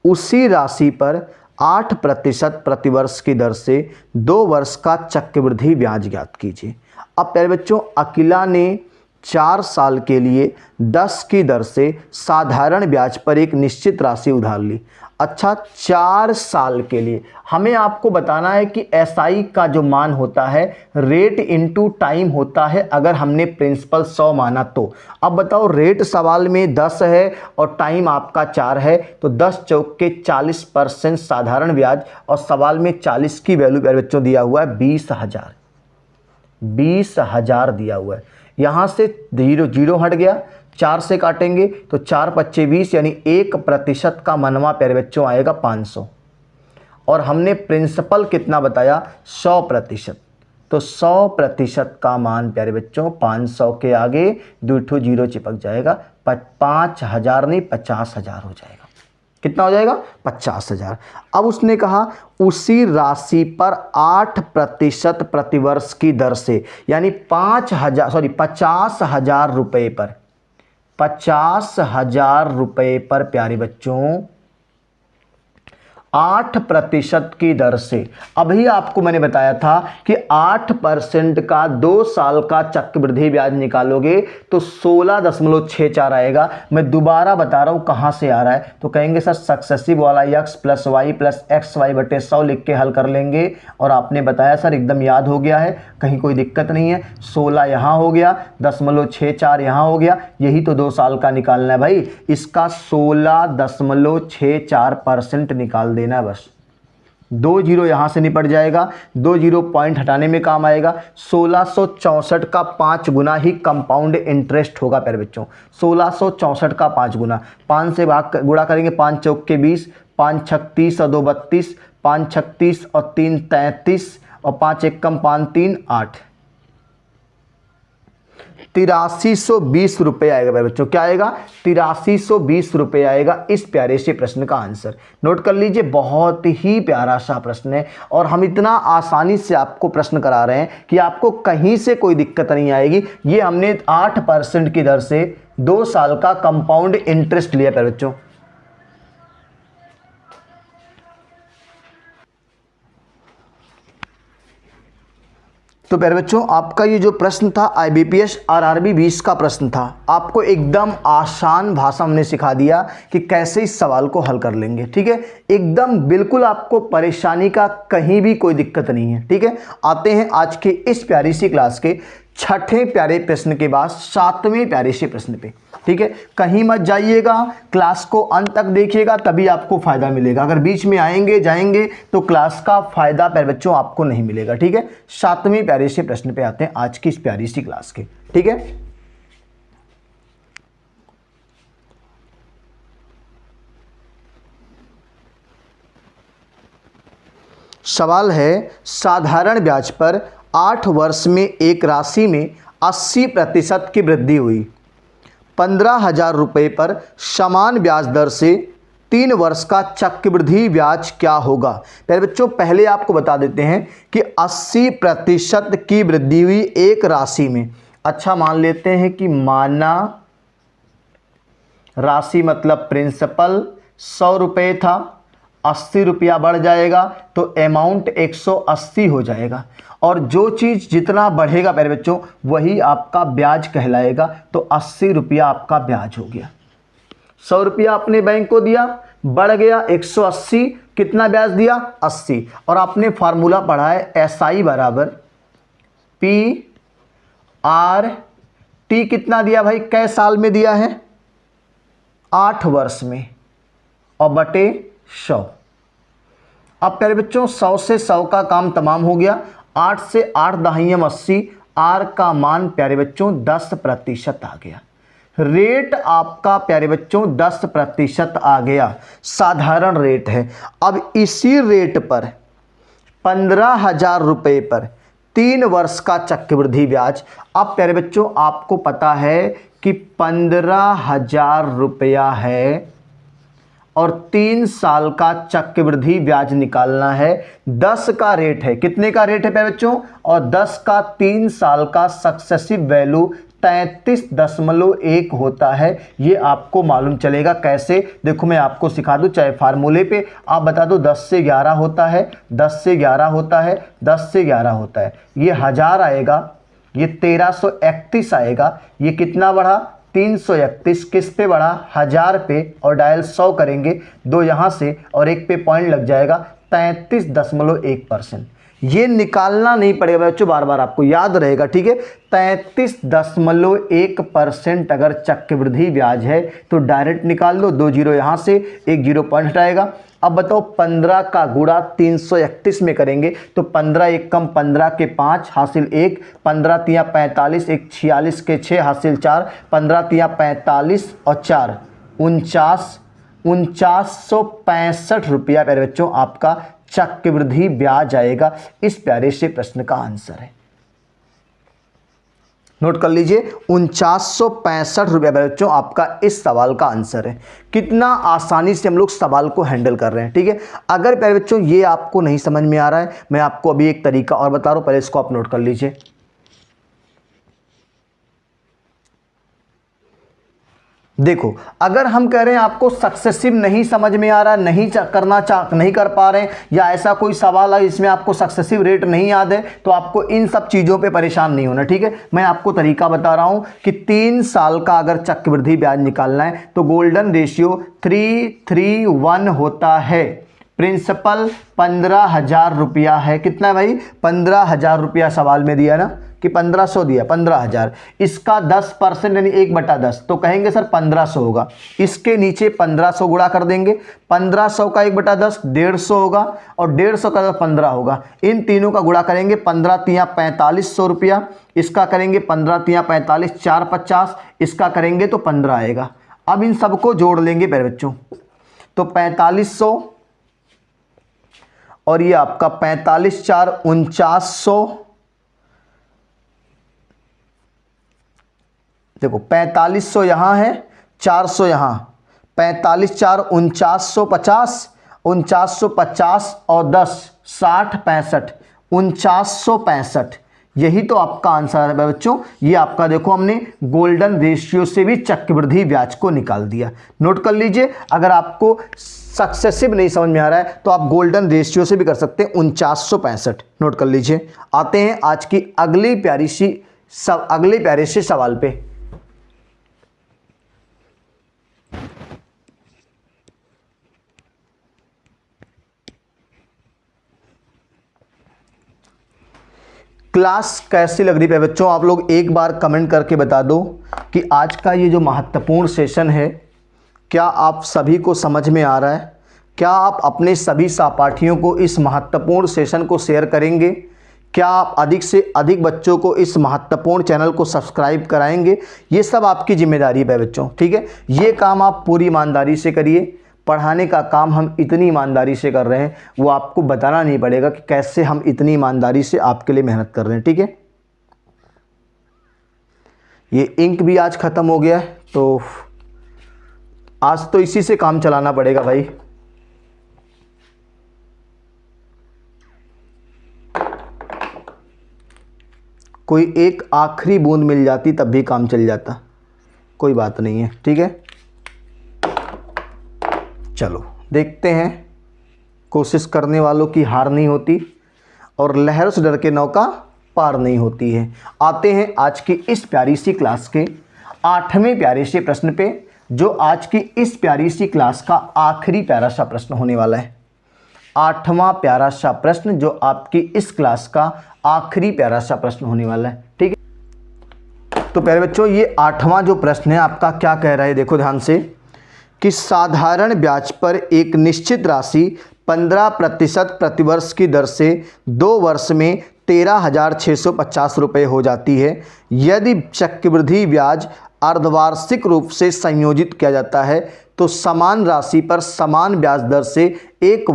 उसी राशि पर 8% प्रतिवर्ष की दर से 2 वर्ष का चक्रवृद्धि ब्याज ज्ञात कीजिए। अब प्यारे बच्चों अकीला ने 4 साल के लिए 10 की दर से साधारण ब्याज पर एक निश्चित राशि उधार ली। अच्छा 4 साल के लिए हमें आपको बताना है कि SI का जो मान होता है रेट इनटू टाइम होता है। अगर हमने प्रिंसिपल 100 माना तो अब बताओ रेट सवाल में 10 है और टाइम आपका 4 है तो 10 चौके 40% साधारण ब्याज और सवाल में 40 की वैल्यू प्यारे बच्चों दिया हुआ है 20,000। 20,000 दिया हुआ है। यहाँ से 0 हट गया, 4 से काटेंगे तो 4 पच्चे 20 यानी 1% का मनवा प्यारे बच्चों आएगा 500 और हमने प्रिंसिपल कितना बताया 100%। तो 100% का मान प्यारे बच्चों 500 के आगे 2 0 चिपक जाएगा, 5,000 नहीं 50,000 हो जाएगा। कितना हो जाएगा 50,000। अब उसने कहा उसी राशि पर 8% प्रतिवर्ष की दर से, यानी 50,000 रुपये पर, 50,000 रुपये पर प्यारे बच्चों 8% की दर से। अभी आपको मैंने बताया था कि 8% का 2 साल का चक्रवृद्धि ब्याज निकालोगे तो 16.64 आएगा। मैं दोबारा बता रहा हूं कहां से आ रहा है, तो कहेंगे सर सक्सेसिव वाला x plus y plus x y बटे 100 लिख के हल कर लेंगे। और आपने बताया सर एकदम याद हो गया है, कहीं कोई दिक्कत नहीं है। 16 यहाँ हो गया, 0.64 यहाँ हो गया, यही तो 2 साल का निकालना है भाई। इसका 16.64% निकाल देना है बस। 2 जीरो यहाँ से निपट जाएगा, 2 जीरो पॉइंट हटाने में काम आएगा। 1664 का 5 गुना ही कंपाउंड इंटरेस्ट होगा प्यारे बच्चों, 1664 का 5 गुना। 5 से गुणा करेंगे, 5 चौक के 20, 5 36 और 2 32, 5 36 और 3 33 और 5 एक कम 5 3 8, 8320 रुपये आएगा भाई बच्चों। क्या आएगा? 8320 रुपये आएगा इस प्यारे से प्रश्न का आंसर। नोट कर लीजिए, बहुत ही प्यारा सा प्रश्न है और हम इतना आसानी से आपको प्रश्न करा रहे हैं कि आपको कहीं से कोई दिक्कत नहीं आएगी। ये हमने 8% की दर से 2 साल का कंपाउंड इंटरेस्ट लिया प्यारे बच्चों। तो प्यारे बच्चों, आपका ये जो प्रश्न था IBPS RRB 20 का प्रश्न था, आपको एकदम आसान भाषा में सिखा दिया कि कैसे इस सवाल को हल कर लेंगे। ठीक है, एकदम बिल्कुल आपको परेशानी का कहीं भी कोई दिक्कत नहीं है। ठीक है, आते हैं आज के इस प्यारी सी क्लास के 6ठे प्यारे प्रश्न के बाद 7वें प्यारे से प्रश्न पे। ठीक है, कहीं मत जाइएगा, क्लास को अंत तक देखिएगा तभी आपको फ़ायदा मिलेगा। अगर बीच में आएंगे जाएंगे तो क्लास का फ़ायदा प्यारे बच्चों आपको नहीं मिलेगा। ठीक है, 7वें प्यारे से प्रश्न पे आते हैं आज की इस प्यारी सी क्लास के। ठीक है, सवाल है, साधारण ब्याज पर 8 वर्ष में एक राशि में 80% की वृद्धि हुई। 15,000 रुपये पर समान ब्याज दर से 3 वर्ष का चक्रवृद्धि ब्याज क्या होगा? पहले बच्चों पहले आपको बता देते हैं कि 80% की वृद्धि हुई एक राशि में। अच्छा, मान लेते हैं कि माना राशि मतलब प्रिंसिपल 100 रुपये था, 80 रुपया बढ़ जाएगा तो अमाउंट 180 हो जाएगा। और जो चीज़ जितना बढ़ेगा प्यारे बच्चों वही आपका ब्याज कहलाएगा। तो 80 रुपया आपका ब्याज हो गया। 100 रुपया आपने बैंक को दिया, बढ़ गया 180, कितना ब्याज दिया? 80। और आपने फार्मूला पढ़ा है SI बराबर PRT। कितना दिया भाई? कै साल में दिया है? 8 वर्ष में, और बटे 100। अब प्यारे बच्चों 100 से 100 का काम तमाम हो गया। 8 से 8 दहाइयाँ 80, R का मान प्यारे बच्चों 10% आ गया। रेट आपका प्यारे बच्चों 10% आ गया, साधारण रेट है। अब इसी रेट पर 15,000 रुपये पर 3 वर्ष का चक्रवृद्धि ब्याज। अब प्यारे बच्चों आपको पता है कि 15,000 रुपया है और 3 साल का चक्रवृद्धि ब्याज निकालना है। 10 का रेट है, कितने का रेट है प्यारे बच्चों? और 10 का 3 साल का सक्सेसिव वैल्यू 33.1 होता है। ये आपको मालूम चलेगा कैसे, देखो मैं आपको सिखा दूं, चाहे फार्मूले पे आप बता दो 10 से 11 होता है, 10 से 11 होता है, 10 से 11 होता है। ये 1000 आएगा, ये 1331 आएगा। ये कितना बढ़ा? 331। किस पे बढ़ा? 1000 पे। और डायल 100 करेंगे, 2 यहाँ से और 1 पे पॉइंट लग जाएगा, 33.1%। ये निकालना नहीं पड़ेगा बच्चों, बार बार आपको याद रहेगा। ठीक है, 33.1% अगर चक्रवृद्धि ब्याज है तो डायरेक्ट निकाल लो। 2 जीरो यहाँ से, 1 जीरो पॉइंट हटाएगा। अब बताओ 15 का गुणा 331 में करेंगे तो 15 एक कम 15 के 5 हासिल 1, 15 तिया 45, 1 46 के 6 हासिल 4, 15 तिया 45 और 4 4965 रुपया प्यारे बच्चों आपका चक्रवृद्धि ब्याज आएगा। इस प्यारे से प्रश्न का आंसर है। नोट कर लीजिए 4965 रुपये बच्चों आपका इस सवाल का आंसर है। कितना आसानी से हम लोग सवाल को हैंडल कर रहे हैं, ठीक है। अगर प्यारे बच्चों ये आपको नहीं समझ में आ रहा है, मैं आपको अभी एक तरीका और बता रहा हूं, पहले इसको आप नोट कर लीजिए। देखो, अगर हम कह रहे हैं आपको सक्सेसिव नहीं समझ में आ रहा, नहीं कर पा रहे हैं, या ऐसा कोई सवाल है जिसमें आपको सक्सेसिव रेट नहीं याद है, तो आपको इन सब चीज़ों पे परेशान नहीं होना, ठीक है। मैं आपको तरीका बता रहा हूं कि 3 साल का अगर चक्रवृद्धि ब्याज निकालना है तो गोल्डन रेशियो 3:1 होता है। प्रिंसिपल 15,000 रुपया है। कितना है भाई? 15,000 रुपया सवाल में दिया ना, कि 1500 दिया, 15,000, इसका 10% यानी 1/10, तो कहेंगे सर 1500 होगा। इसके नीचे 1500 गुणा कर देंगे, 1500 का 1/10 150 होगा, और 150 का 15 होगा। इन तीनों का गुणा करेंगे, 15 तिया 4500 रुपया, इसका करेंगे 15 तिया 45, 4 50, इसका करेंगे तो 15 आएगा। अब इन सबको जोड़ लेंगे प्यारे बच्चों, तो 4500 और ये आपका 45 4 4900, देखो 4500 यहां है, 400 यहां, 45 4 4950, 4950 और 10 60 65, 4965, यही तो आपका आंसर है बच्चों। ये आपका देखो हमने गोल्डन रेशियो से भी चक्रवृद्धि ब्याज को निकाल दिया। नोट कर लीजिए, अगर आपको सक्सेसिव नहीं समझ में आ रहा है तो आप गोल्डन रेशियो से भी कर सकते हैं, 4965। नोट कर लीजिए। आते हैं आज की अगले प्यारे से सवाल पे। क्लास कैसी लग रही है बच्चों? आप लोग एक बार कमेंट करके बता दो कि आज का ये जो महत्वपूर्ण सेशन है, क्या आप सभी को समझ में आ रहा है? क्या आप अपने सभी सहपाठियों को इस महत्वपूर्ण सेशन को शेयर करेंगे? क्या आप अधिक से अधिक बच्चों को इस महत्वपूर्ण चैनल को सब्सक्राइब कराएंगे? ये सब आपकी जिम्मेदारी है बच्चों, ठीक है। ये काम आप पूरी ईमानदारी से करिए। पढ़ाने का काम हम इतनी ईमानदारी से कर रहे हैं, वो आपको बताना नहीं पड़ेगा कि कैसे हम इतनी ईमानदारी से आपके लिए मेहनत कर रहे हैं, ठीक है। ये इंक भी आज ख़त्म हो गया है, तो आज तो इसी से काम चलाना पड़ेगा भाई। कोई एक आखिरी बूंद मिल जाती तब भी काम चल जाता, कोई बात नहीं है, ठीक है। चलो देखते हैं, कोशिश करने वालों की हार नहीं होती और लहर से डर के नौका पार नहीं होती है। आते हैं आज की इस प्यारी सी क्लास के 8वें प्यारे से प्रश्न पे, जो आज की इस प्यारी सी क्लास का आखिरी प्यारा सा प्रश्न होने वाला है। 8वां प्यारा सा प्रश्न जो आपकी इस क्लास का आखिरी प्यारा सा प्रश्न होने वाला है, ठीक है। तो प्यारे बच्चों, ये 8वां जो प्रश्न है आपका क्या कह रहा है, देखो ध्यान से, कि साधारण ब्याज पर एक निश्चित राशि 15% प्रतिवर्ष की दर से 2 वर्ष में 13,650 रुपये हो जाती है। यदि चक्रवृद्धि ब्याज अर्धवार्षिक रूप से संयोजित किया जाता है तो समान राशि पर समान ब्याज दर से 1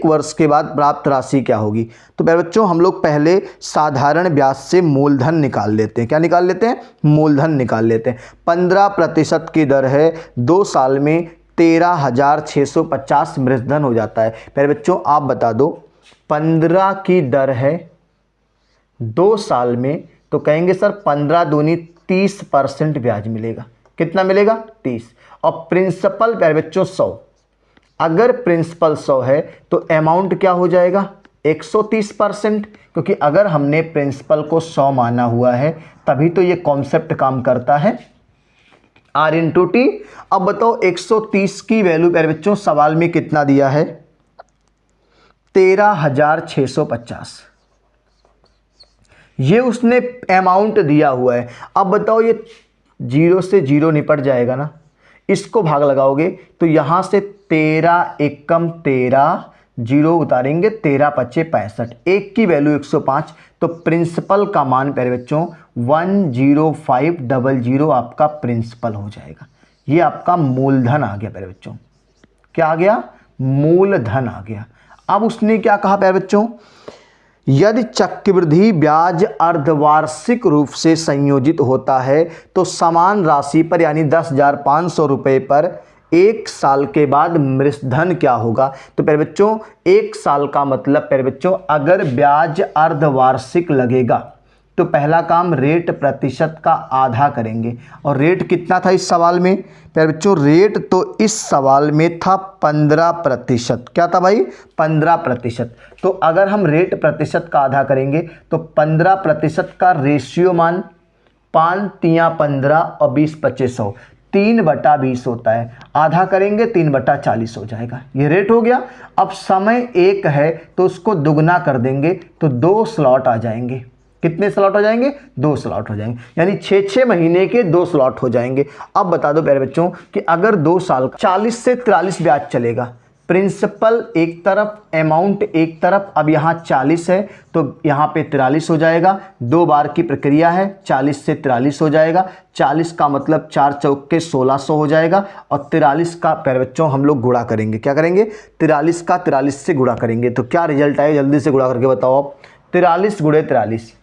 वर्ष के बाद प्राप्त राशि क्या होगी? तो प्यारे बच्चों, हम लोग पहले साधारण ब्याज से मूलधन निकाल लेते हैं। क्या निकाल लेते हैं? मूलधन निकाल लेते हैं। 15% की दर है, 2 साल में 13,650 मृतधन हो जाता है। प्यारे बच्चों, आप बता दो, 15 की दर है 2 साल में, तो कहेंगे सर 15 दूनी 30% ब्याज मिलेगा। कितना मिलेगा? 30। और प्रिंसिपल प्यारे बच्चों 100, अगर प्रिंसिपल 100 है तो अमाउंट क्या हो जाएगा? 130%, क्योंकि अगर हमने प्रिंसिपल को 100 माना हुआ है तभी तो ये कॉन्सेप्ट काम करता है, R इंटू टी। अब बताओ 130 की वैल्यू प्यारे बच्चों सवाल में कितना दिया है? 13,650, ये उसने अमाउंट दिया हुआ है। अब बताओ, ये 0 से 0 निपट जाएगा ना, इसको भाग लगाओगे तो यहां से 13 एकम 13, 0 उतारेंगे, 13 पच्चे 65, एक की वैल्यू 105, तो प्रिंसिपल का मान प्यारे बच्चों 10500 आपका प्रिंसिपल हो जाएगा। ये आपका मूलधन आ गया प्यारे बच्चों। क्या आ गया? मूलधन आ गया। अब उसने क्या कहा प्यारे बच्चों यदि चक्रवृद्धि ब्याज अर्धवार्षिक रूप से संयोजित होता है तो समान राशि पर यानी 10,500 रुपये पर 1 साल के बाद मृतधन क्या होगा। तो प्यारे बच्चों 1 साल का मतलब प्यारे बच्चों अगर ब्याज अर्धवार्षिक लगेगा तो पहला काम रेट प्रतिशत का आधा करेंगे। और रेट कितना था इस सवाल में प्यारे बच्चों, रेट तो इस सवाल में था 15%। क्या था भाई, 15%। तो अगर हम रेट प्रतिशत का आधा करेंगे तो 15% का रेशियो मान 5 तिया 15 और 20 25 100 3/20 होता है। आधा करेंगे 3/40 हो जाएगा। ये रेट हो गया। अब समय 1 है तो उसको दुगना कर देंगे तो 2 स्लॉट आ जाएंगे। कितने स्लॉट हो जाएंगे, 2 स्लॉट हो जाएंगे, यानी 6 महीने के 2 स्लॉट हो जाएंगे। अब बता दो प्यारे बच्चों कि अगर 2 साल का 40 से 43 ब्याज चलेगा, प्रिंसिपल एक तरफ, अमाउंट एक तरफ। अब यहाँ 40 है तो यहाँ पे 43 हो जाएगा। 2 बार की प्रक्रिया है, 40 से 43 हो जाएगा। 40 का मतलब 4 चौके 1600 हो जाएगा। और 43 का प्यारे बच्चों हम लोग गुणा करेंगे। क्या करेंगे, 43 का 43 से गुणा करेंगे तो क्या रिजल्ट आएगा, जल्दी से गुणा करके बताओ आप। 43 गुणे 43,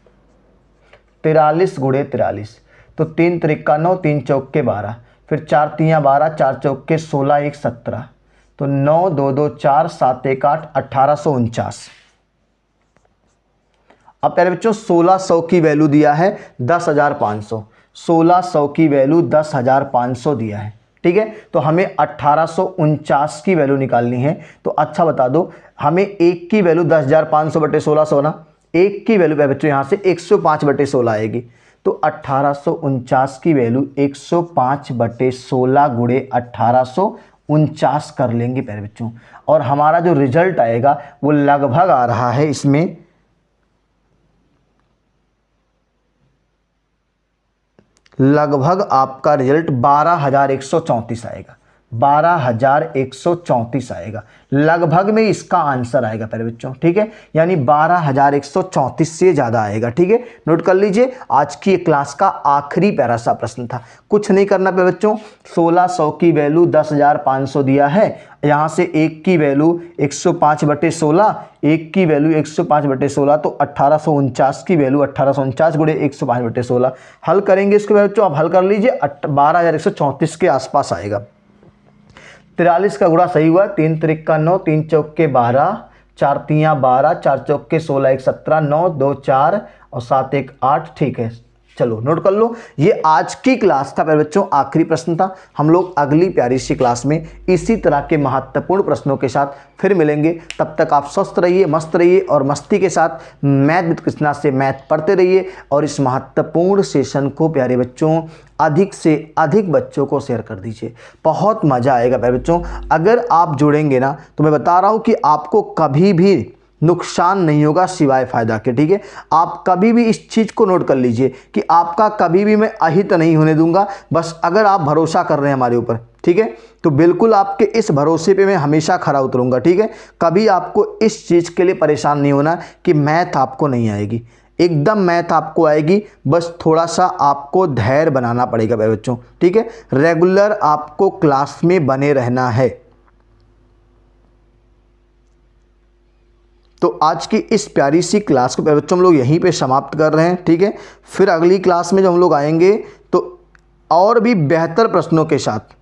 43 गुणे 43 तो 3 त्रिका 9, 3 चौके 12, फिर 4 तिया 12, 4 चौके 16, 1 17, तो 9 2 2 4 7 1 8 1849। अब प्यारे बच्चों 1600 की वैल्यू दिया है 10,500, 1600 की वैल्यू 10,500 दिया है। ठीक है, तो हमें 1849 की वैल्यू निकालनी है। तो अच्छा बता दो, हमें 1 की वैल्यू 10,500 बटे 1600 ना, 1 की वैल्यू बच्चों यहाँ से 105 बटे 16 आएगी। तो 1849 की वैल्यू 105 बटे 16 गुणे 1849 कर लेंगे प्यारे बच्चों। और हमारा जो रिजल्ट आएगा वो लगभग आ रहा है, इसमें लगभग आपका रिजल्ट 12,134 आएगा। 12,134 आएगा, लगभग में इसका आंसर आएगा प्यारे बच्चों। ठीक है, यानी 12,134 से ज़्यादा आएगा। ठीक है, नोट कर लीजिए। आज की क्लास का आखिरी प्यारा सा प्रश्न था, कुछ नहीं करना प्यारे बच्चों। 1600 की वैल्यू 10,500 दिया है, यहाँ से 1 की वैल्यू 105 बटे 16, 1 की वैल्यू 105 बटे 16, तो 1849 की वैल्यू 1849 गुणे 105 बटे 16। हल करेंगे इसको बच्चों, आप हल कर लीजिए, 12,134 के आसपास आएगा। 43 का गुणा सही हुआ, 3 त्रिका 9, 3 चौके 12, 4 तिया 12, 4 चौके 16, 1 17, 9 2 4 और 7 1 8। ठीक है, चलो नोट कर लो। ये आज की क्लास था प्यारे बच्चों, आखिरी प्रश्न था। हम लोग अगली प्यारी सी क्लास में इसी तरह के महत्वपूर्ण प्रश्नों के साथ फिर मिलेंगे। तब तक आप स्वस्थ रहिए, मस्त रहिए और मस्ती के साथ मैथ विद कृष्णा से मैथ पढ़ते रहिए। और इस महत्वपूर्ण सेशन को प्यारे बच्चों अधिक से अधिक बच्चों को शेयर कर दीजिए, बहुत मज़ा आएगा प्यारे बच्चों। अगर आप जुड़ेंगे ना तो मैं बता रहा हूँ कि आपको कभी भी नुकसान नहीं होगा सिवाय फ़ायदा के। ठीक है, आप कभी भी इस चीज़ को नोट कर लीजिए कि आपका कभी भी मैं अहित नहीं होने दूंगा। बस अगर आप भरोसा कर रहे हैं हमारे ऊपर, ठीक है, तो बिल्कुल आपके इस भरोसे पे मैं हमेशा खरा उतरूंगा। ठीक है, कभी आपको इस चीज़ के लिए परेशान नहीं होना कि मैथ आपको नहीं आएगी, एकदम मैथ आपको आएगी। बस थोड़ा सा आपको धैर्य बनाना पड़ेगा भाई बच्चों। ठीक है, रेगुलर आपको क्लास में बने रहना है। तो आज की इस प्यारी सी क्लास को बच्चों हम लोग यहीं पे समाप्त कर रहे हैं। ठीक है, फिर अगली क्लास में जब हम लोग आएंगे तो और भी बेहतर प्रश्नों के साथ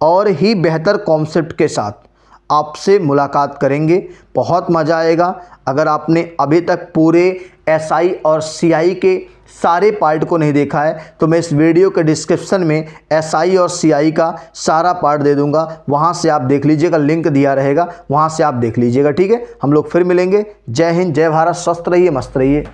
और ही बेहतर कॉन्सेप्ट के साथ आपसे मुलाकात करेंगे। बहुत मज़ा आएगा। अगर आपने अभी तक पूरे एसआई और सीआई के सारे पार्ट को नहीं देखा है तो मैं इस वीडियो के डिस्क्रिप्शन में एसआई और सीआई का सारा पार्ट दे दूंगा, वहां से आप देख लीजिएगा, लिंक दिया रहेगा, वहां से आप देख लीजिएगा। ठीक है, हम लोग फिर मिलेंगे। जय हिंद, जय भारत, स्वस्थ रहिए, मस्त रहिए।